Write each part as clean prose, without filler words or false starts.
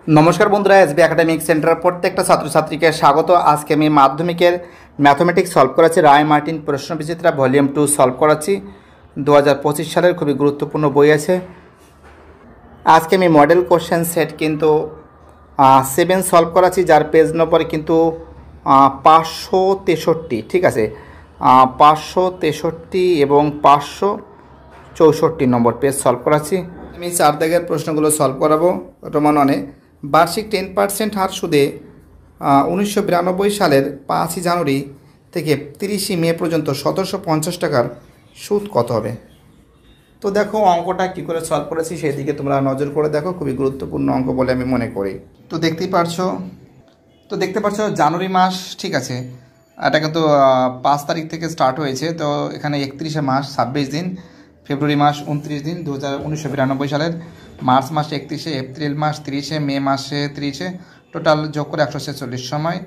নমস্কার বন্ধুরা, SB academic centre প্রত্যেকটা ছাত্রছাত্রীকে স্বাগত। আজকে আমি মাধ্যমিকের ম্যাথমেটিক্স সলভ করাচ্ছি। রায় মার্টিন প্রশ্নবিচিত্রা ভলিউম 2 সলভ করাচ্ছি। 2025 সালের খুবই গুরুত্বপূর্ণ বই আছে। আজকে আমি মডেল কোশ্চেন সেট কিন্তু 7 সলভ করাচ্ছি, যার পেজ নম্বর কিন্তু 563। ঠিক আছে, 563 এবং 564 নম্বর পেজ সলভ করাচ্ছি। আমি 4 দাগের প্রশ্নগুলো সলভ করাবো। রোমান 1-এ বার্ষিক 10% হার সুদে 1992 সালের 5 জানুয়ারি থেকে 30 মে পর্যন্ত 1750 টাকার সুদ কত হবে? তো দেখো অঙ্কটা কী করে সলভ করেছি সেই দিকে তোমরা নজর করে দেখো, খুবই গুরুত্বপূর্ণ অঙ্ক বলে আমি মনে করি। তো দেখতে পারছো জানুয়ারি মাস, ঠিক আছে, এটা কিন্তু 5 তারিখ থেকে স্টার্ট হয়েছে। তো এখানে 31 মাস 26 দিন, ফেব্রুয়ারি মাস 29 দিন 1992 সালের, মার্চ মাস 31, এপ্রিল মাস 30, মে মাসে 30, টোটাল যোগ করে 146 সময়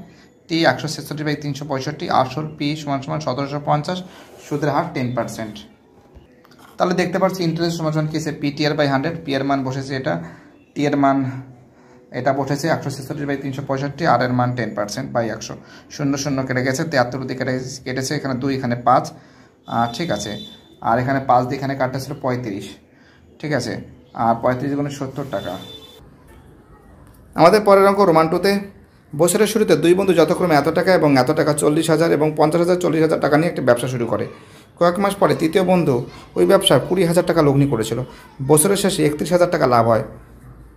টি 146/365, আসল পি সমান 1750, সুদের হার 10%। তাহলে দেখতে পাচ্ছি ইন্টারেস্ট সমান কি আছে, P T R by 100, P এর মান বসেছে এটা, টি এর মান এটা বসেছে 146/365, আর এর মান 10% বাই 100, 0 0 কেটে গেছে, 73 দিয়ে কেটেছে, এখানে 2, এখানে 5, ঠিক আছে, আর এখানে 5 দিয়ে এখানে কাটতে ছিল 35, ঠিক আছে, আর 35 গুণে 70 টাকা। আমাদের পরের অঙ্ক রোমান 2-তে বছরের শুরুতে দুই বন্ধু যথাক্রমে এত টাকা এবং এত টাকা 40,000 এবং 50,000 40,000 টাকা নিয়ে একটি ব্যবসা শুরু করে। কয়েক মাস পরে তৃতীয় বন্ধু ওই ব্যবসায় 20,000 টাকা লগ্নি করেছিল। বছরের শেষে 31,000 টাকা লাভ হয়।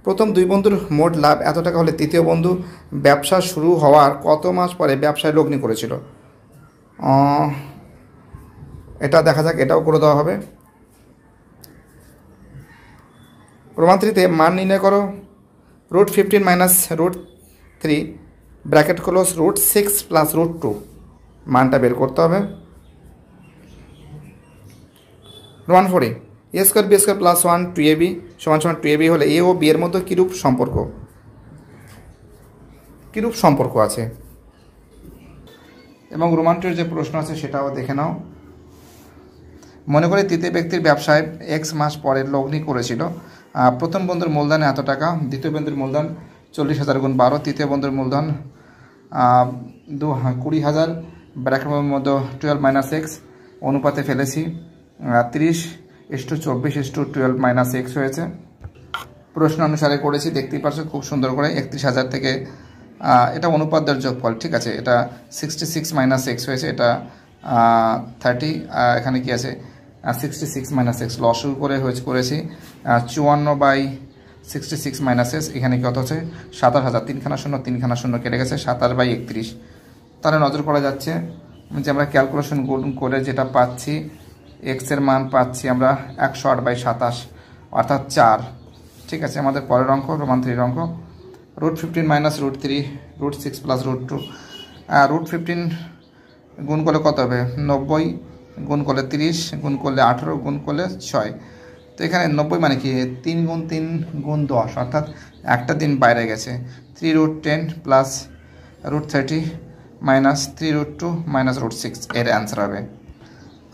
প্রথম দুই বন্ধুর মোট লাভ এত টাকা হলে তৃতীয় বন্ধু ব্যবসা শুরু হওয়ার কত মাস পরে ব্যবসায় লগ্নি করেছিল? এটা দেখা যাক, এটাও করে দেওয়া হবে। রোমান 3-তে মান নির্ণয় করো। √15 মাইনাস √3 ব্র্যাকেট ক্লোজ √6 প্লাস √2 মানটা বের করতে হবে। রোমান 4-এ A square B square plus 1 2ab সমান 2ab হলে এ ও বি এর মধ্যে কীরূপ সম্পর্ক আছে? এবং রোমান 2-এর যে প্রশ্ন আছে সেটাও দেখে নাও। মনে করি তৃতীয় ব্যক্তির ব্যবসায় x মাস পরে লগ্নি করেছিল। প্রথম বন্ধুর মূলধন এত টাকা, দ্বিতীয় বন্ধুর মূলধন 40,000 গুণ 12, তৃতীয় বন্ধুর মূলধন 20,000, ব্র্যাকেটের মধ্যে 12 মাইনাস x অনুপাতে ফেলেছি, 30:24:12 মাইনাস x হয়েছে। প্রশ্ন অনুসারে করেছি, দেখতেই পাচ্ছ খুব সুন্দর করে। 31,000 থেকে এটা অনুপাতের যোগফল, ঠিক আছে, এটা 66 মাইনাস x হয়েছে, এটা 30, এখানে কি আছে 66 মাইনাস x লসও করেছি 54/66 মাইনাস x, এখানে কত হচ্ছে 27,000, 3খানা 0 3খানা 0 কেটে গেছে 27/31। তাহলে নজর করা যাচ্ছে যে আমরা ক্যালকুলেশন করে যেটা পাচ্ছি, x এর মান পাচ্ছি আমরা 108/27 অর্থাৎ 4, ঠিক আছে। আমাদের পরের অঙ্ক রোমান 3-এর অঙ্ক। √15 মাইনাস √3 √6 প্লাস √2, √15 গুণ করলে কত হবে 90, গুণ করলে 30, গুণ করলে 18, গুণ করলে 6। তো এখানে 90 মানে কি 3 গুণ 3 গুণ 10, অর্থাৎ একটা দিন বাইরে গেছে। 3√10 প্লাস √30 মাইনাস 3√2 মাইনাস √6 এর অ্যান্সার হবে।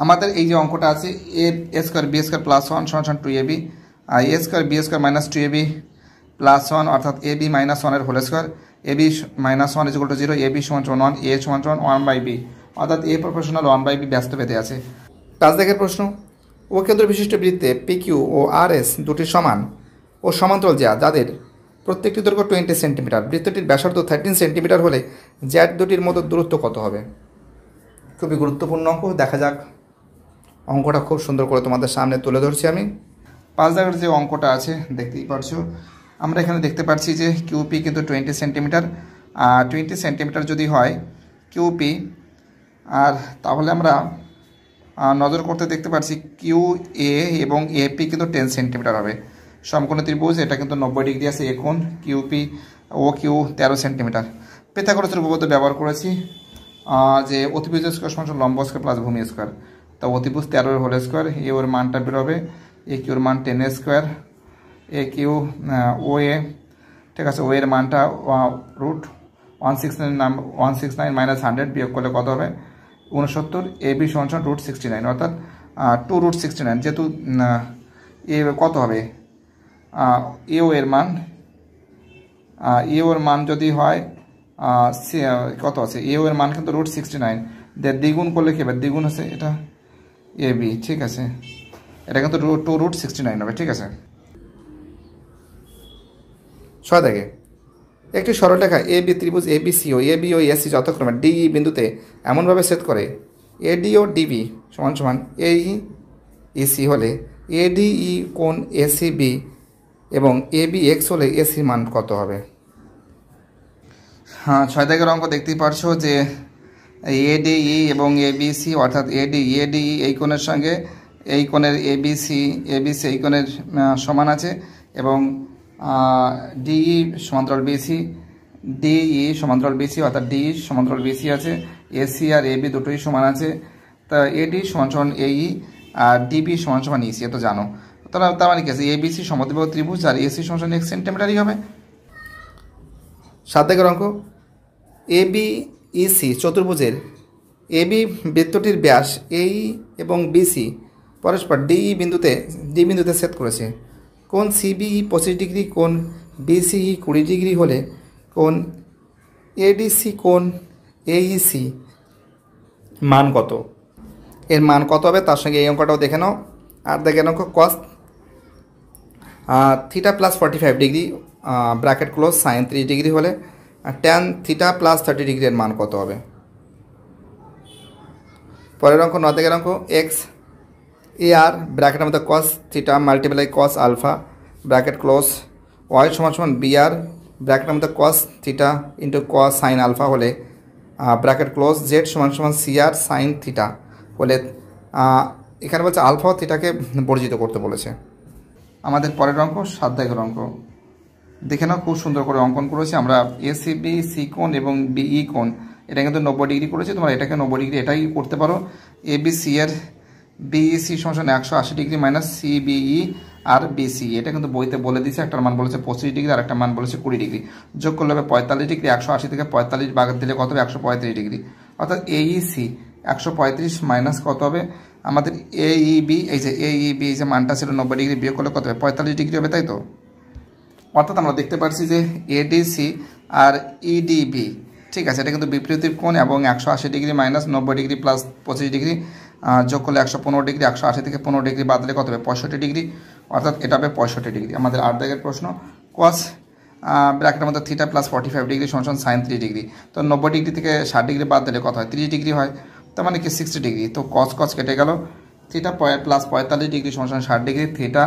আমাদের এই যে অঙ্কটা আছে A square B square plus 1 সমান 2ab, আর A square B square minus 2ab প্লাস 1 অর্থাৎ ab মাইনাস 1 এর whole square, ab minus 1 = 0, ab সমান 1, a সমান 1/b, অর্থাৎ a প্রপোর্শনাল 1/b ব্যস্ত পেতে আছে। 5 দাগের প্রশ্ন, ও কেন্দ্র বিশিষ্ট বৃত্তে PQ ও RS দুটি সমান ও সমান্তরাল যাদের প্রত্যেকটি দৈর্ঘ্য 20 সেন্টিমিটার, বৃত্তটির ব্যাসার্ধ 13 সেন্টিমিটার হলে জ্যাড দুটির মধ্যে দূরত্ব কত হবে? খুবই গুরুত্বপূর্ণ অঙ্ক, দেখা যাক। অঙ্কটা খুব সুন্দর করে তোমাদের সামনে তুলে ধরছি আমি। 5 দাগের যে অঙ্কটা আছে দেখতেই পারছো, আমরা এখানে দেখতে পাচ্ছি যে QP কিন্তু 20 সেন্টিমিটার, 20 সেন্টিমিটার যদি হয় QP, আর তাহলে আমরা নজর করতে দেখতে পাচ্ছি QA এবং AP কিন্তু 10 সেন্টিমিটার হবে। সমকোণী ত্রিভুজ, এটা কিন্তু 90 ডিগ্রি আছে, এ কোণ QP ও Q 13 সেন্টিমিটার। পিথাগোরাসের উপপাদ্য ব্যবহার করেছি যে অতিভুজ স্কোয়ার সমান লম্ব স্কোয়ার প্লাস ভূমি স্কোয়ার। তো অতিভুজ 13 এর হোল স্কোয়ার, এ ওর মানটা বেরোবে, এ কিউর মান 10 স্কোয়ার, এ কিউ ও এ, ঠিক আছে, ও এর মানটা √169 মাইনাস 100 বিয়োগ করলে কত হবে 69, এ বি সমান √69 অর্থাৎ 2√69, যেহেতু এ কত হবে এও এর মান এ ওর মান যদি হয় কত আছে, এ ওর মান কিন্তু √69, দ্বিগুণ করলে কি হবে, দ্বিগুণ আছে এটা এ বি, ঠিক আছে, এটা কিন্তু 2√69 হবে, ঠিক আছে। 6 দেখে একটি সরলরেখা এ বি ত্রিভুজ A B C O A B O AC যথাক্রমে ডি ই বিন্দুতে এমনভাবে ছেদ করে এডি ও ডিবি সমান সমান এই ইসি হলে এডিই কোণ এসি বি এবং এ বি এক্স হলে এসির মান কত হবে? হ্যাঁ, 6 দাগের অঙ্ক দেখতেই পারছো যে এডিই এবং এবিসি অর্থাৎ এডিই এই কোণের সঙ্গে এই কোণের এবিসি এই কোণের সমান আছে এবং ডিই সমান্তরাল বিসি, ডিই সমান্তরাল বিসি অর্থাৎ ডিই সমান্তরাল বিসি আছে, এসি আর এবি দুটোই সমান আছে। তা এডি সমান সমান এই আর ডিবি সমান সমান ইসি, এত জানো। তার মানে কি আছে, এবিসি সমদ্বিবাহু ত্রিভুজ আর এসি সমান সমান 1 সেন্টিমিটারই হবে। 7 দাগের অঙ্ক এবি ইসি চতুর্ভুজের এবি বৃত্তটির ব্যাস এই এবং বিসি পরস্পর ডি বিন্দুতে ছেদ করেছে। কোণ সিবিই 25 ডিগ্রি, কোণ বিসিই 20 ডিগ্রি হলে কোণ এডিসি কোণ এইসি মান কত? এর মান কত হবে তার সঙ্গে এই অঙ্কটাও দেখে নাও। আর দেখে অঙ্ক cos theta plus 45 degree bracket close sine 30 degree হলে ট্যান থিটা প্লাস 30 ডিগ্রি এর মান কত হবে? পরের অঙ্ক 9 দাগের অঙ্ক এক্স এ আর ব্র্যাকেটের মধ্যে cos theta multiply cos alpha bracket close Y সমান সমান বি আর ব্র্যাকেটের মধ্যে cos theta into cos sine alpha হলে ব্র্যাকেট ক্লোজ জেড সমান সমান সি আর সাইন থিটা হলে এখানে বলছে আলফা ও থিটাকে বর্জিত করতে বলেছে। আমাদের পরের অঙ্ক 7 দাগের অঙ্ক দেখে নাও, খুব সুন্দর করে অঙ্কন করেছি আমরা। এসিবি সি কোণ এবং বিই কোণ এটা কিন্তু 90 ডিগ্রি করেছি, তোমরা এটাকে 90 ডিগ্রি এটাই করতে পারো। এবিসি এর বিইসি সমান 180 ডিগ্রি মাইনাস সিবিই আর বিসি, এটা কিন্তু বইতে বলে দিয়েছে। একটার মান বলেছে 25 ডিগ্রি আর একটা মান বলেছে 20 ডিগ্রি, যোগ করলে হবে 45 ডিগ্রি। 180 থেকে 45 বাদ দিলে কত হবে? 135 ডিগ্রি। অর্থাৎ এইসি 135 মাইনাস কত হবে আমাদের এইবি, এই যে মানটা ছিল 90 ডিগ্রি, বিয়োগ করলে কত হবে? 45 ডিগ্রি হবে, তাই তো? অর্থাৎ আমরা দেখতে পাচ্ছি যে এডিসি আর ইডিবি, ঠিক আছে, এটা কিন্তু বিপরীতের কোণ এবং 180 degree minus 90 degree plus 25 degree যোগ করলে 115 ডিগ্রি। 180 থেকে 15 ডিগ্রি বাদ দিলে কত হবে? 65 ডিগ্রি, অর্থাৎ এটা হবে 65 ডিগ্রি। আমাদের 8 দাগের প্রশ্ন কস ব্র্যাকেটের মধ্যে থিটা প্লাস 45 ডিগ্রি সমান সাইন 3 ডিগ্রি। তো 90 ডিগ্রি থেকে 60 ডিগ্রি বাদ দিলে কত হয়? 30 ডিগ্রি হয়, তার মানে কি 60 ডিগ্রি। তো কস কেটে গেল, থিটা প্লাস 45 ডিগ্রি সমান 60 ডিগ্রি, থিটা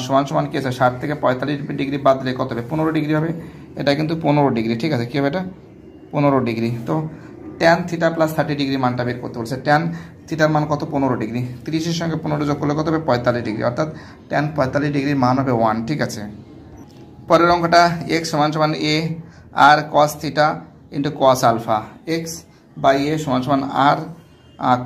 সমান সমান কি আছে? 60 থেকে 45 ডিগ্রি বাদ দিলে কত হবে? 15 ডিগ্রি হবে, এটা কিন্তু 15 ডিগ্রি, ঠিক আছে। কী হবে এটা? 15 ডিগ্রি। তো ট্যান থিটা প্লাস 30 ডিগ্রি মানটা বের করতে বলছে। ট্যান থিটার মান কত? 15 ডিগ্রি। 30-এর সঙ্গে 15 যোগ করলে কত হবে? 45 ডিগ্রি, অর্থাৎ ট্যান 45 ডিগ্রির মান হবে 1, ঠিক আছে। পরের অঙ্কটা এক্স সমান সমান A R cos theta into cos alpha, X by A সমান সমান আর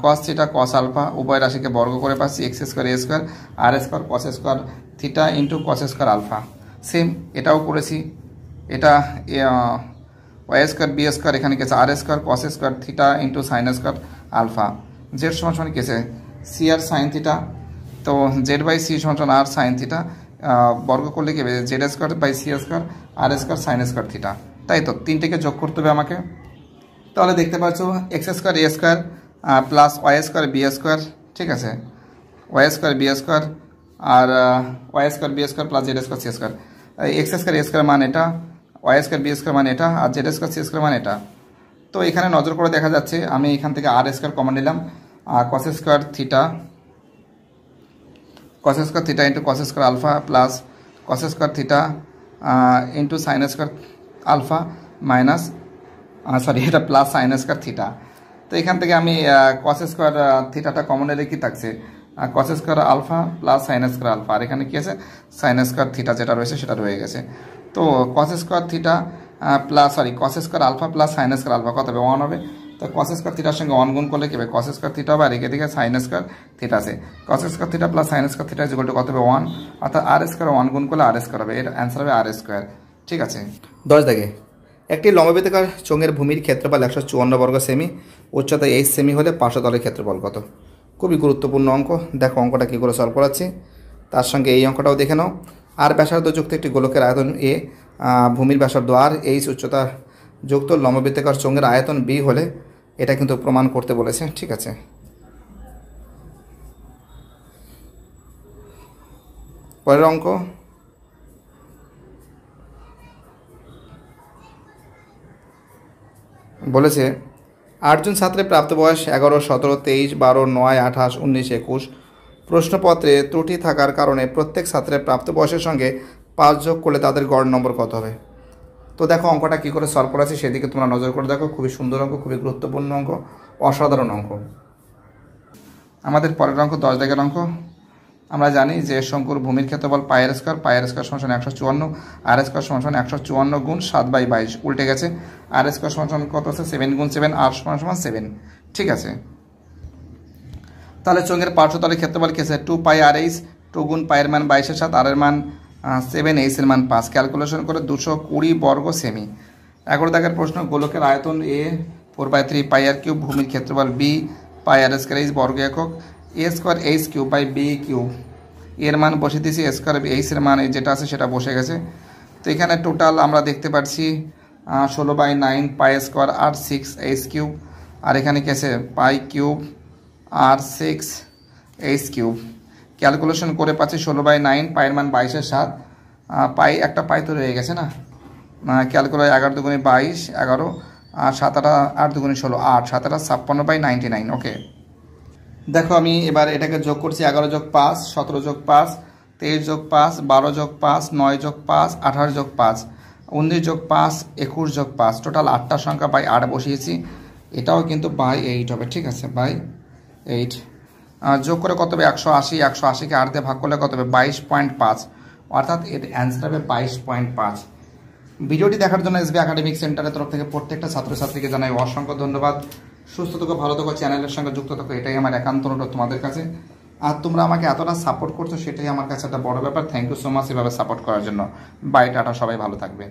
কস থিটা কস আলফা, উভয় রাশিকে বর্গ করে পাচ্ছি X square A square R square cos square theta into cos square alpha. Same এটাও করেছি, এটা ওয়াই স্কোয়ার বি স্কোয়ার, এখানে কি আছে? R square cos square theta into sine square alpha. Z সমান সমান কি আছে? সি আর সাইন থিটা, তো জেড বাই সি সমান সমান আর সাইন থিটা, বর্গ করলে কি হবে? Z square by C square R square sine square theta, তাই তো? তিনটেকে যোগ করতে হবে আমাকে। তাহলে দেখতে পাচ্ছ X square A square plus Y square B square, ঠিক আছে, ওয়াই স্কোয়ার বি স্কোয়ার আর Y square B square plus Z square C square. X square A square মান এটা, ওয়াই স্কোয়ার বি স্কোয়ার মান এটা আর জেড স্কোয়ার সি স্কোয়ার মান এটা। তো এখানে নজর করে দেখা যাচ্ছে আমি এখান থেকে আর স্কোয়ার কমন নিলাম, cos square theta into cos square alpha plus cos square theta into sine square alpha minus এটা প্লাস সাইন স্কোয়ার থিটা। তো এখান থেকে আমি কস স্কোয়ার থিটাটা কমন নিলে কি থাকছে? Cos square alpha plus sine square alpha, আর এখানে কি আছে? সাইন স্কোয়ার থিটা যেটা রয়েছে সেটা রয়ে গেছে। তো cos square theta cos square alpha plus sine square alpha কত হবে? 1 হবে। তো কস স্কোয়ার থিটার সঙ্গে 1 গুণ করলে কি হবে? কস স্কোয়ার থিটা হবে, আর একে দিকে সাইন স্কোয়ার থিটা আছে। কস square theta plus sine square theta equal to কত হবে? 1, অর্থাৎ আর স্কোয়ার 1 গুণ করলে আর স্কোয়ার হবে, এর অ্যান্সার হবে আর স্কোয়ার, ঠিক আছে। 10 দাগে একটি লম্ববৃত্তাকার চোঙের ভূমির ক্ষেত্রফল 154 বর্গ সেমি, উচ্চতা 8 সেমি হলে পার্শ্বতলের ক্ষেত্রফল কত? খুবই গুরুত্বপূর্ণ অঙ্ক, দেখো অঙ্কটা কী করে সলভ করাচ্ছি। তার সঙ্গে এই অঙ্কটাও দেখে নাও। আর ব্যাসার্ধযুক্ত একটি গোলকের আয়তন এ ভূমির ব্যাসার্ধ আর, এইচ উচ্চতা যুক্ত লম্ববৃত্তাকার চোঙের আয়তন বি হলে এটা কিন্তু প্রমাণ করতে বলেছে। ঠিক আছে, পরের অঙ্ক বলেছে 8 জন ছাত্রের প্রাপ্ত বয়স 11, 17, 23, 12, 9, 28, 19, 21। প্রশ্নপত্রে ত্রুটি থাকার কারণে প্রত্যেক ছাত্রের প্রাপ্ত বয়সের সঙ্গে 5 যোগ করলে তাদের গড় নম্বর কত হবে? তো দেখো অঙ্কটা কী করে সলভ করা আছে সেদিকে তোমরা নজর করে দেখো। খুবই সুন্দর অঙ্ক, খুবই গুরুত্বপূর্ণ অঙ্ক, অসাধারণ অঙ্ক। আমাদের পরের অঙ্ক 10 দাগের অঙ্ক। আমরা জানি যে শঙ্কুর ভূমির ক্ষেত্রফল পায়ের স্কোয়ার, পায়ের স্কোয়ার সমান 154, আর স্কোয়ার সমান 154 গুণ 7/22, উল্টে গেছে। আর স্কোয়ার সমান কত আছে? 7 গুণ 7, আর সমান 7। ঠিক আছে, তাহলে চোঙের পার্শ্বতলের ক্ষেত্রফল কি আছে? 2πr/h, 2 গুণ পায়ের মান 22-এর 7, আর এর মান 7, h এর মান 5, ক্যালকুলেশন করে 220 বর্গ সেমি। 11 দাগের প্রশ্ন, গোলকের আয়তন a 4/3πr3, ভূমির ক্ষেত্রফল b πr², বর্গ একক, a square h cube by b cube, এর মান বসে দিয়েছি, স্কোয়ার h এর মান যেটা আছে সেটা বসে গেছে। তো এখানে টোটাল আমরা দেখতে পাচ্ছি 16/9 পাই স্কোয়ার আর 6h কিউব, আর এখানে কি আছে? পাই কিউব আর 6h কিউব। ক্যালকুলেশন করে পাচ্ছি 16/9, পায়ের মান 22-এর 7, পাই একটা পাই তো রয়ে গেছে না, ক্যালকুলেট 11 দুগুণে 22, 11, আর 7 8 দুগুণে 16, 8, 7 56/99। ওকে, দেখো আমি এবার এটাকে যোগ করছি। 11 যোগ 5, 17 যোগ 5, 23 যোগ 5, 12 যোগ 5, 9 যোগ 5, 18 যোগ 5, 19 যোগ 5, 21 যোগ 5, টোটাল 8টা সংখ্যা বাই 8 বসিয়েছি। এটাও কিন্তু বাই 8 হবে। ঠিক আছে, বাই 8 যোগ করে কত হবে? 180, 180কে 8 দিয়ে ভাগ করলে কত হবে? 22.5, অর্থাৎ এর অ্যান্সার হবে 22.5। ভিডিওটি দেখার জন্য এসবি একাডেমিক সেন্টারের তরফ থেকে প্রত্যেকটা ছাত্রছাত্রীকে জানাই অসংখ্য ধন্যবাদ। সুস্থ থাকো, ভালো থাকো, চ্যানেলের সঙ্গে যুক্ত থাকো, এটাই আমার একান্ত অনুরোধ তোমাদের কাছে। আর তোমরা আমাকে এতটা সাপোর্ট করছো সেটাই আমার কাছে একটা বড় ব্যাপার। থ্যাংক ইউ সো মাচ এভাবে সাপোর্ট করার জন্য। বাই, টাটা, সবাই ভালো থাকবে।